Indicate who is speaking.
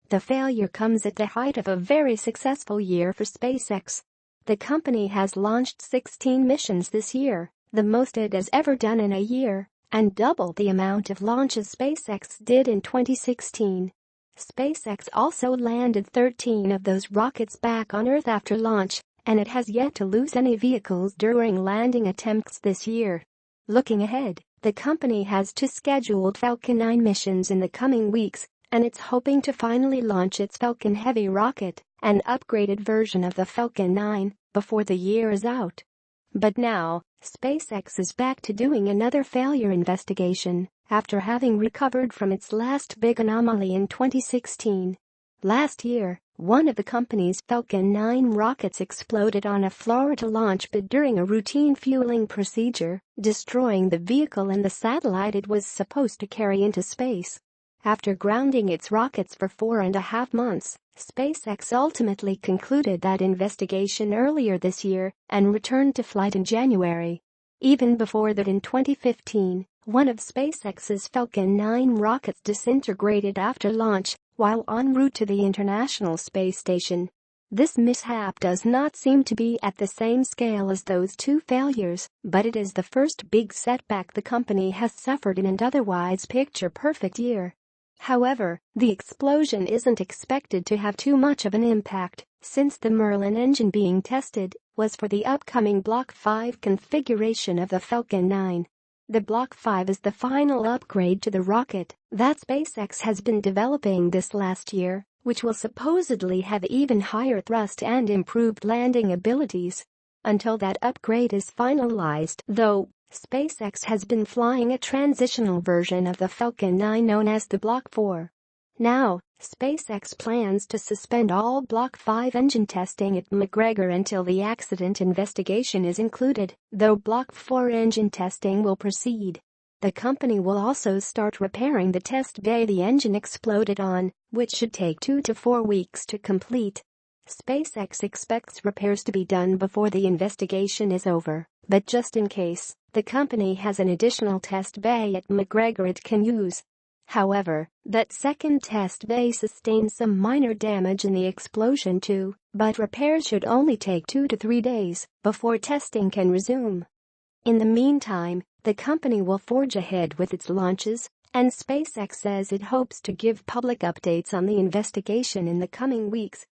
Speaker 1: The failure comes at the height of a very successful year for SpaceX. The company has launched 16 missions this year, the most it has ever done in a year, and double the amount of launches SpaceX did in 2016. SpaceX also landed 13 of those rockets back on Earth after launch, and it has yet to lose any vehicles during landing attempts this year. Looking ahead, the company has 2 scheduled Falcon 9 missions in the coming weeks, and it's hoping to finally launch its Falcon Heavy rocket, an upgraded version of the Falcon 9, before the year is out. But now, SpaceX is back to doing another failure investigation after having recovered from its last big anomaly in 2016. Last year, one of the company's Falcon 9 rockets exploded on a Florida launchpad during a routine fueling procedure, destroying the vehicle and the satellite it was supposed to carry into space. After grounding its rockets for 4.5 months, SpaceX ultimately concluded that investigation earlier this year and returned to flight in January. Even before that, in 2015, one of SpaceX's Falcon 9 rockets disintegrated after launch while en route to the International Space Station. This mishap does not seem to be at the same scale as those 2 failures, but it is the first big setback the company has suffered in an otherwise picture-perfect year. However, the explosion isn't expected to have too much of an impact, since the Merlin engine being tested was for the upcoming Block 5 configuration of the Falcon 9. The Block 5 is the final upgrade to the rocket that SpaceX has been developing this last year, which will supposedly have even higher thrust and improved landing abilities. Until that upgrade is finalized, though, SpaceX has been flying a transitional version of the Falcon 9 known as the Block 4. Now, SpaceX plans to suspend all Block 5 engine testing at McGregor until the accident investigation is concluded, though Block 4 engine testing will proceed. The company will also start repairing the test bay the engine exploded on, which should take 2 to 4 weeks to complete. SpaceX expects repairs to be done before the investigation is over, but just in case, the company has an additional test bay at McGregor it can use. However, that second test bay sustained some minor damage in the explosion too, but repairs should only take 2 to 3 days before testing can resume. In the meantime, the company will forge ahead with its launches, and SpaceX says it hopes to give public updates on the investigation in the coming weeks.